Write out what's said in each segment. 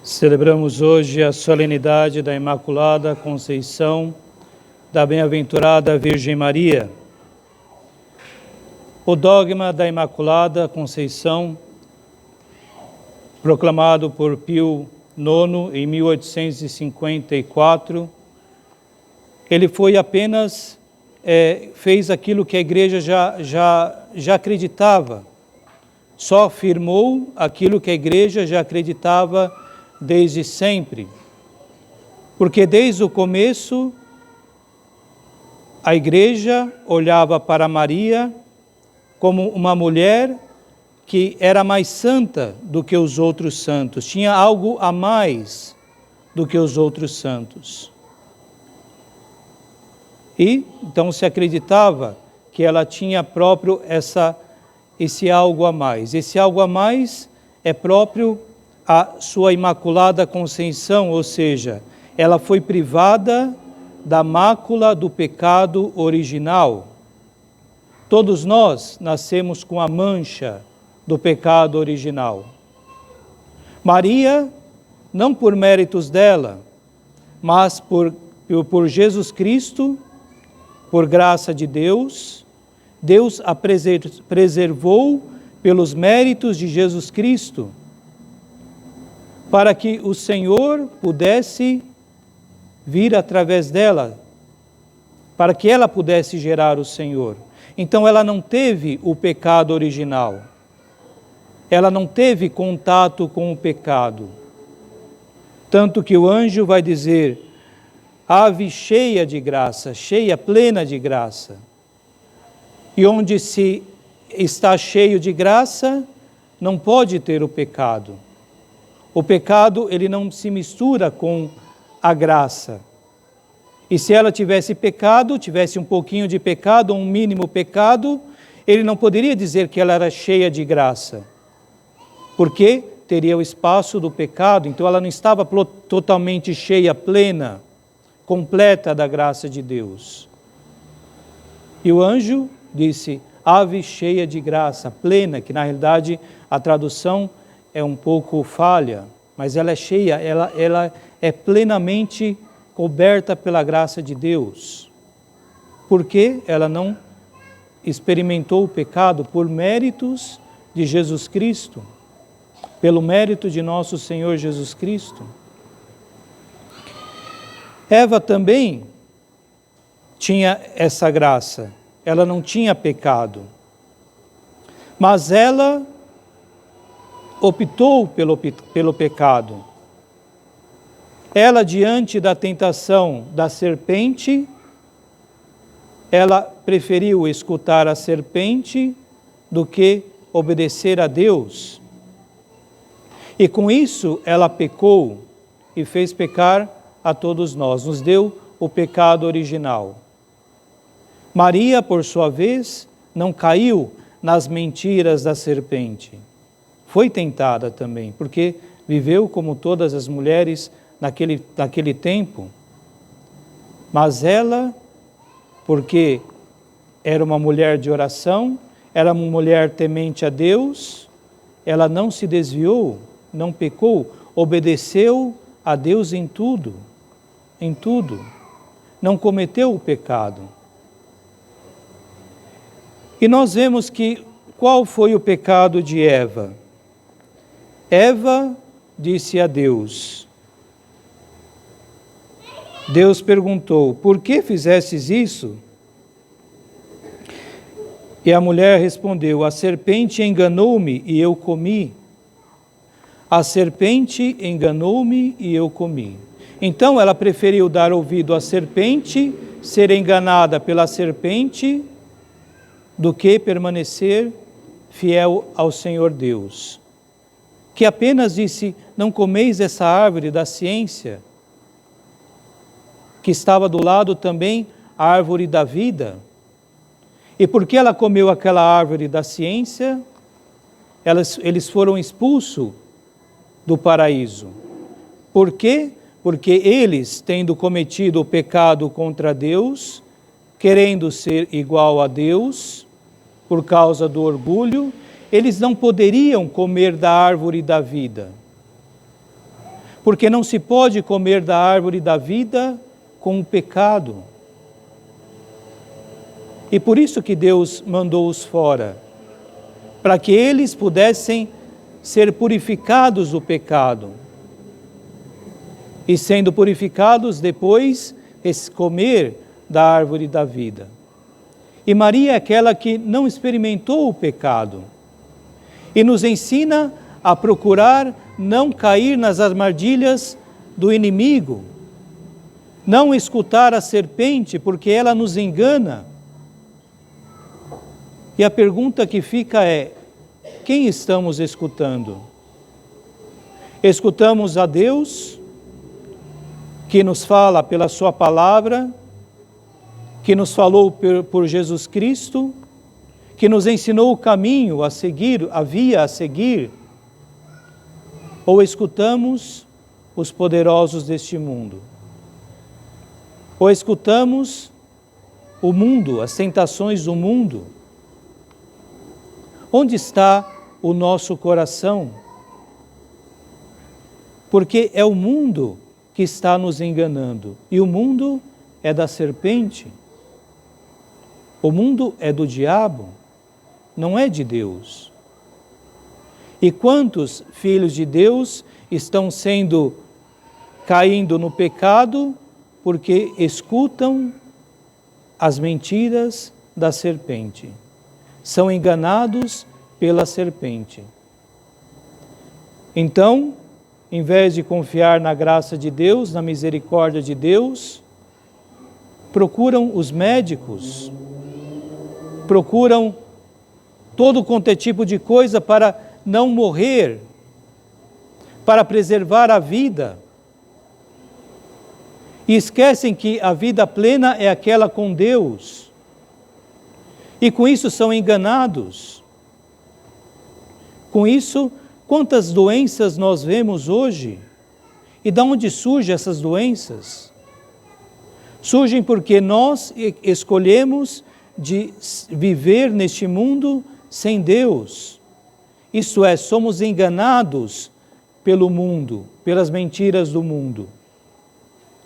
Celebramos hoje a solenidade da Imaculada Conceição da Bem-aventurada Virgem Maria. O dogma da Imaculada Conceição, proclamado por Pio IX em 1854, ele foi apenas, fez aquilo que a Igreja já acreditava, só afirmou aquilo que a Igreja já acreditava desde sempre, porque desde o começo a Igreja olhava para Maria como uma mulher que era mais santa do que os outros santos, tinha algo a mais do que os outros santos. E então se acreditava que ela tinha próprio esse algo a mais. Esse algo a mais é próprio a sua Imaculada Conceição, ou seja, ela foi privada da mácula do pecado original. Todos nós nascemos com a mancha do pecado original. Maria, não por méritos dela, mas por Jesus Cristo, por graça de Deus, Deus a preservou pelos méritos de Jesus Cristo, para que o Senhor pudesse vir através dela, para que ela pudesse gerar o Senhor. Então ela não teve o pecado original, ela não teve contato com o pecado. Tanto que o anjo vai dizer, ave cheia de graça, cheia, plena de graça. E onde se está cheio de graça, não pode ter o pecado. O pecado, ele não se mistura com a graça. E se ela tivesse pecado, tivesse um pouquinho de pecado, um mínimo pecado, ele não poderia dizer que ela era cheia de graça, porque teria o espaço do pecado, então ela não estava totalmente cheia, plena, completa da graça de Deus. E o anjo disse, ave cheia de graça, plena, que na realidade a tradução é um pouco falha, mas ela é cheia, ela é plenamente coberta pela graça de Deus, porque ela não experimentou o pecado por méritos de Jesus Cristo, pelo mérito de nosso Senhor Jesus Cristo. Eva também tinha essa graça, ela não tinha pecado, mas ela optou pelo pecado. Ela, diante da tentação da serpente, ela preferiu escutar a serpente do que obedecer a Deus. E com isso ela pecou e fez pecar a todos nós, nos deu o pecado original. Maria, por sua vez, não caiu nas mentiras da serpente. Foi tentada também, porque viveu como todas as mulheres naquele tempo. Mas ela, porque era uma mulher de oração, era uma mulher temente a Deus, ela não se desviou, não pecou, obedeceu a Deus em tudo, não cometeu o pecado. E nós vemos que qual foi o pecado de Eva? Eva disse a Deus. Deus perguntou, por que fizestes isso? E a mulher respondeu, a serpente enganou-me e eu comi. A serpente enganou-me e eu comi. Então ela preferiu dar ouvido à serpente, ser enganada pela serpente, do que permanecer fiel ao Senhor Deus, que apenas disse, não comeis essa árvore da ciência, que estava do lado também a árvore da vida. E porque ela comeu aquela árvore da ciência, eles foram expulsos do paraíso. Por quê? Porque eles, tendo cometido o pecado contra Deus, querendo ser igual a Deus, por causa do orgulho, eles não poderiam comer da árvore da vida. Porque não se pode comer da árvore da vida com o pecado. E por isso que Deus mandou-os fora, para que eles pudessem ser purificados do pecado. E sendo purificados, depois comer da árvore da vida. E Maria é aquela que não experimentou o pecado e nos ensina a procurar não cair nas armadilhas do inimigo, não escutar a serpente, porque ela nos engana. E a pergunta que fica é: quem estamos escutando? Escutamos a Deus, que nos fala pela sua palavra, que nos falou por Jesus Cristo, que nos ensinou o caminho a seguir, a via a seguir, ou escutamos os poderosos deste mundo? Ou escutamos o mundo, as tentações do mundo? Onde está o nosso coração? Porque é o mundo que está nos enganando, e o mundo é da serpente. O mundo é do diabo, não é de Deus. E quantos filhos de Deus estão caindo no pecado porque escutam as mentiras da serpente? São enganados pela serpente. Então, em vez de confiar na graça de Deus, na misericórdia de Deus, procuram os médicos, procuram todo quanto é tipo de coisa para não morrer, para preservar a vida. E esquecem que a vida plena é aquela com Deus. E com isso são enganados. Com isso, quantas doenças nós vemos hoje? E de onde surgem essas doenças? Surgem porque nós escolhemos de viver neste mundo sem Deus. Isto é, somos enganados pelo mundo, pelas mentiras do mundo.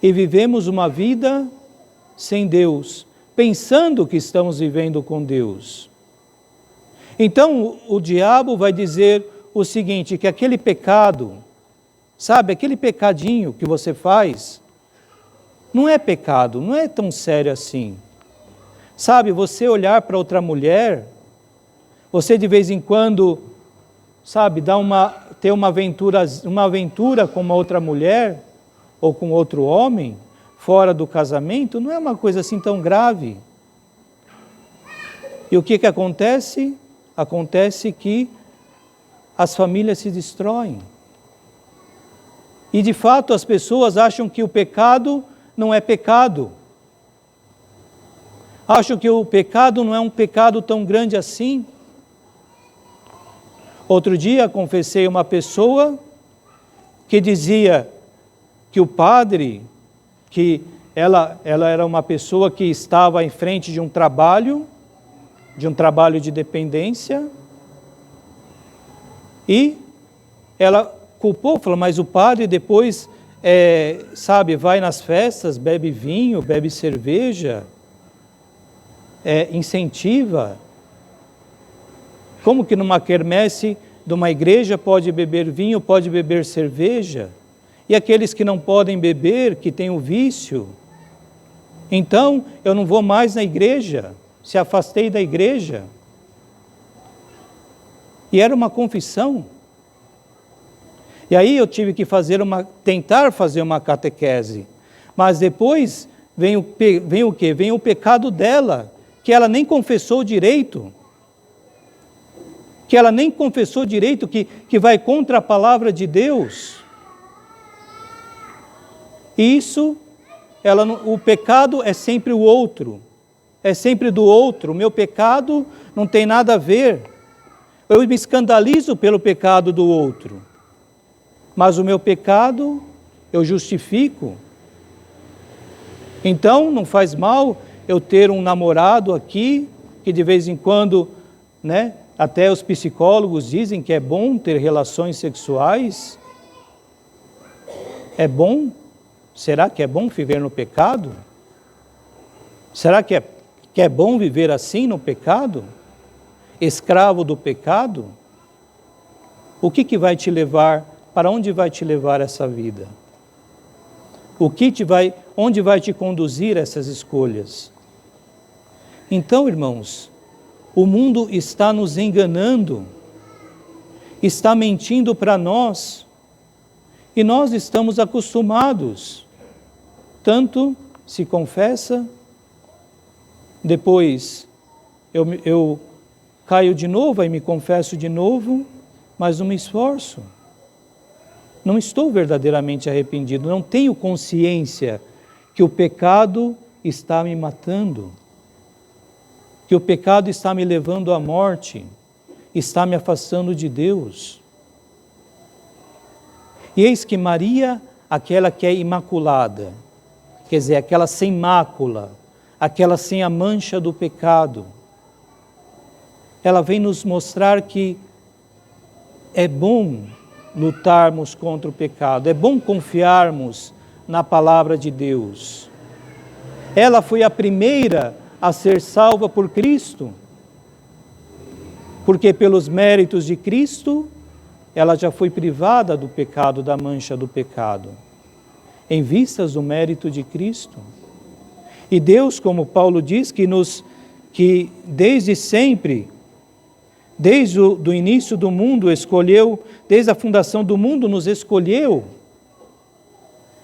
E vivemos uma vida sem Deus, pensando que estamos vivendo com Deus. Então o diabo vai dizer o seguinte, que aquele pecado, sabe, aquele pecadinho que você faz, não é pecado, não é tão sério assim. Sabe, você olhar para outra mulher, você de vez em quando, sabe, ter uma aventura com uma outra mulher, ou com outro homem, fora do casamento, não é uma coisa assim tão grave. E o que acontece? Acontece que as famílias se destroem. E de fato as pessoas acham que o pecado não é pecado. Acham que o pecado não é um pecado tão grande assim. Outro dia confessei uma pessoa que dizia que o padre, que ela era uma pessoa que estava em frente de um trabalho de dependência, e ela culpou, falou, mas o padre depois, vai nas festas, bebe vinho, bebe cerveja, incentiva. Como que numa quermesse de uma igreja pode beber vinho, pode beber cerveja? E aqueles que não podem beber, que têm o vício? Então, eu não vou mais na igreja, se afastei da igreja. E era uma confissão. E aí eu tive que tentar fazer uma catequese. Mas depois vem o quê? Vem o pecado dela, que ela nem confessou direito. Que ela nem confessou direito, que vai contra a palavra de Deus. E isso, o pecado é sempre o outro. É sempre do outro. O meu pecado não tem nada a ver. Eu me escandalizo pelo pecado do outro. Mas o meu pecado eu justifico. Então não faz mal eu ter um namorado aqui, que de vez em quando, até os psicólogos dizem que é bom ter relações sexuais. É bom? Será que é bom viver no pecado? Será que é bom viver assim no pecado? Escravo do pecado? O que vai te levar, para onde vai te levar essa vida? Onde vai te conduzir essas escolhas? Então, irmãos, o mundo está nos enganando, está mentindo para nós, e nós estamos acostumados. Tanto se confessa, depois eu caio de novo, aí me confesso de novo, mas não me esforço. Não estou verdadeiramente arrependido, não tenho consciência que o pecado está me matando, que o pecado está me levando à morte, está me afastando de Deus. E eis que Maria, aquela que é imaculada, quer dizer, aquela sem mácula, aquela sem a mancha do pecado, ela vem nos mostrar que é bom lutarmos contra o pecado, é bom confiarmos na palavra de Deus. Ela foi a primeira a ser salva por Cristo, porque pelos méritos de Cristo, ela já foi privada do pecado, da mancha do pecado, em vistas do mérito de Cristo. E Deus, como Paulo diz, que desde sempre, desde o início do mundo escolheu, desde a fundação do mundo nos escolheu.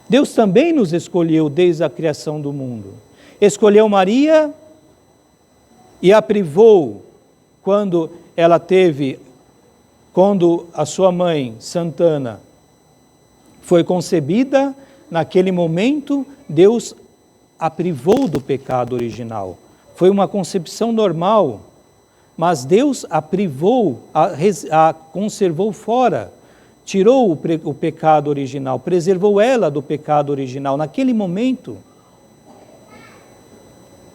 Deus também nos escolheu desde a criação do mundo. Escolheu Maria e a privou quando a sua mãe, Santana, foi concebida. Naquele momento, Deus a privou do pecado original. Foi uma concepção normal, mas Deus a privou, a conservou fora, tirou o pecado original, preservou ela do pecado original naquele momento.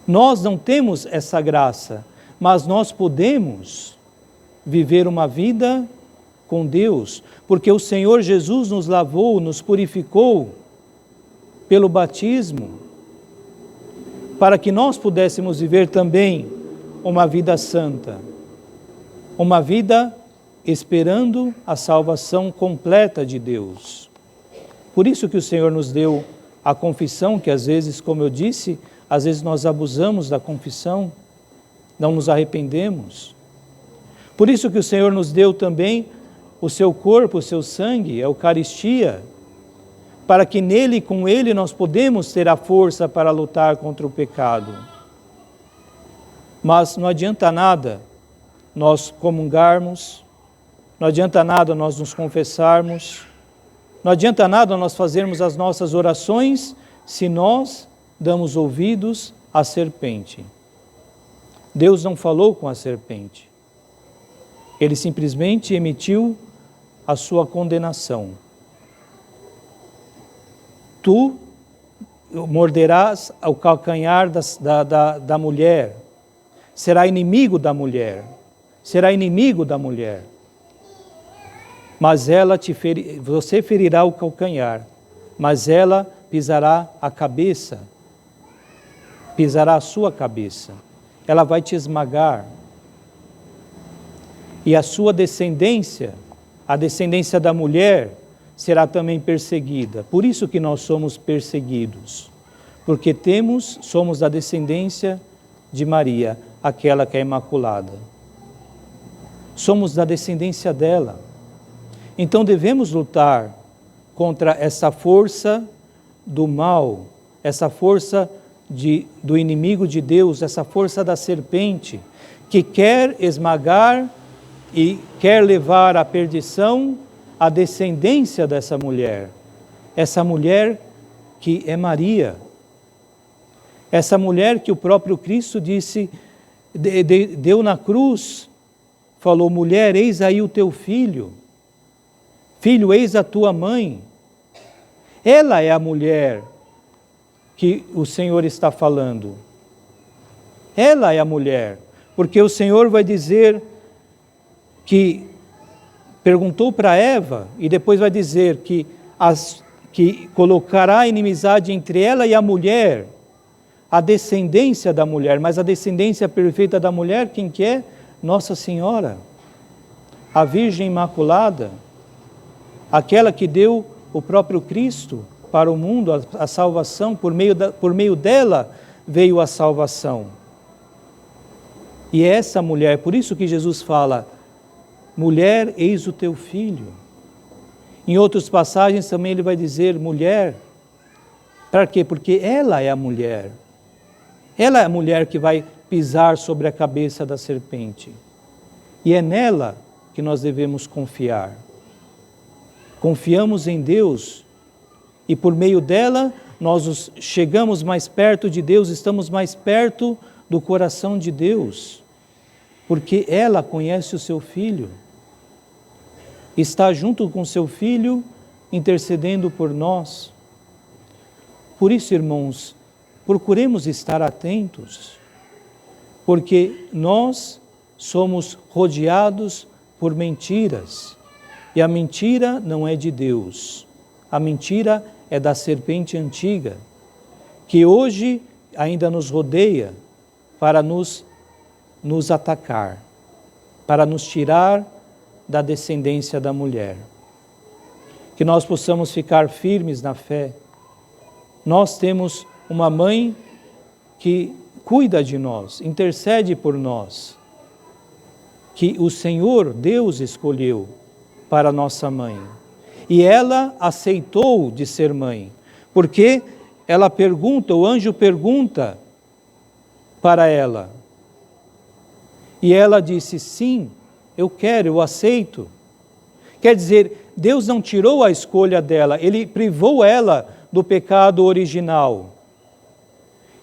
Nós não temos essa graça, mas nós podemos viver uma vida com Deus, porque o Senhor Jesus nos lavou, nos purificou pelo batismo, para que nós pudéssemos viver também uma vida santa, uma vida esperando a salvação completa de Deus. Por isso que o Senhor nos deu a confissão, que às vezes, como eu disse, às vezes nós abusamos da confissão, não nos arrependemos. Por isso que o Senhor nos deu também o seu corpo, o seu sangue, a Eucaristia, para que nele e com ele nós podemos ter a força para lutar contra o pecado. Mas não adianta nada nós comungarmos, não adianta nada nós nos confessarmos, não adianta nada nós fazermos as nossas orações se nós damos ouvidos à serpente. Deus não falou com a serpente. Ele simplesmente emitiu a sua condenação. Tu morderás o calcanhar da mulher, será inimigo da mulher, será inimigo da mulher. Mas você ferirá o calcanhar, mas ela pisará a cabeça, pisará a sua cabeça, ela vai te esmagar. E a sua descendência, a descendência da mulher, será também perseguida. Por isso que nós somos perseguidos, porque somos da descendência de Maria, aquela que é imaculada. Somos da descendência dela. Então devemos lutar contra essa força do mal, essa força do inimigo de Deus, essa força da serpente, que quer esmagar e quer levar à perdição a descendência dessa mulher. Essa mulher que é Maria. Essa mulher que o próprio Cristo disse, deu na cruz, falou: mulher, eis aí o teu filho. Filho, eis a tua mãe. Ela é a mulher que o Senhor está falando. Ela é a mulher, porque o Senhor vai dizer que perguntou para Eva, e depois vai dizer que que colocará inimizade entre ela e a mulher, a descendência da mulher, mas a descendência perfeita da mulher, quem que é? Nossa Senhora, a Virgem Imaculada, aquela que deu o próprio Cristo para o mundo, a salvação, por meio dela veio a salvação. E essa mulher, por isso que Jesus fala, mulher, eis o teu filho. Em outras passagens também ele vai dizer mulher. Para quê? Porque ela é a mulher. Ela é a mulher que vai pisar sobre a cabeça da serpente. E é nela que nós devemos confiar. Confiamos em Deus e por meio dela nós chegamos mais perto de Deus, estamos mais perto do coração de Deus, porque ela conhece o seu filho, está junto com seu filho intercedendo por nós. Por isso, irmãos, procuremos estar atentos, porque nós somos rodeados por mentiras, e a mentira não é de Deus, a mentira é da serpente antiga, que hoje ainda nos rodeia para nos atacar, para nos tirar da descendência da mulher. Que nós possamos ficar firmes na fé. Nós temos uma mãe que cuida de nós, intercede por nós, que o Senhor, Deus, escolheu para nossa mãe. E ela aceitou de ser mãe, porque ela pergunta, o anjo pergunta para ela. E ela disse, sim, eu quero, eu aceito. Quer dizer, Deus não tirou a escolha dela, Ele privou ela do pecado original.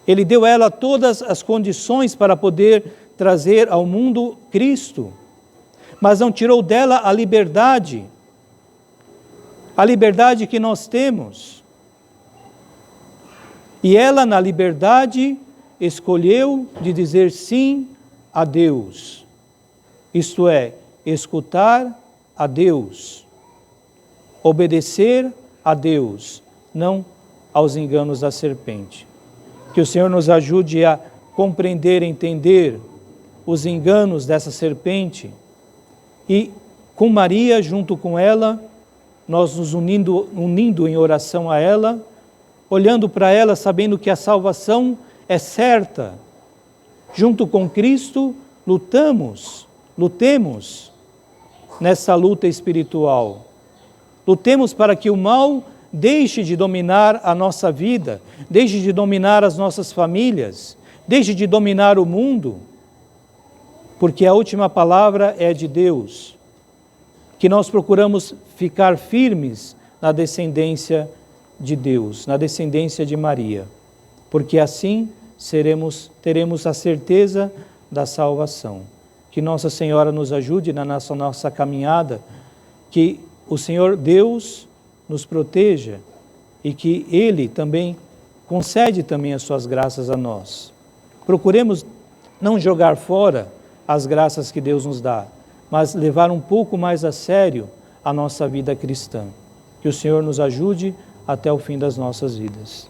Ele deu a ela todas as condições para poder trazer ao mundo Cristo, mas não tirou dela a liberdade que nós temos. E ela, na liberdade, escolheu de dizer sim a Deus, isto é, escutar a Deus, obedecer a Deus, não aos enganos da serpente. Que o Senhor nos ajude a compreender, entender os enganos dessa serpente e com Maria, junto com ela, nós nos unindo em oração a ela, olhando para ela, sabendo que a salvação é certa. Junto com Cristo, lutemos nessa luta espiritual. Lutemos para que o mal deixe de dominar a nossa vida, deixe de dominar as nossas famílias, deixe de dominar o mundo, porque a última palavra é de Deus. Que nós procuramos ficar firmes na descendência de Deus, na descendência de Maria, porque assim teremos a certeza da salvação. Que Nossa Senhora nos ajude na nossa caminhada, que o Senhor Deus nos proteja e que Ele também concede também as suas graças a nós. Procuremos não jogar fora as graças que Deus nos dá, mas levar um pouco mais a sério a nossa vida cristã. Que o Senhor nos ajude até o fim das nossas vidas.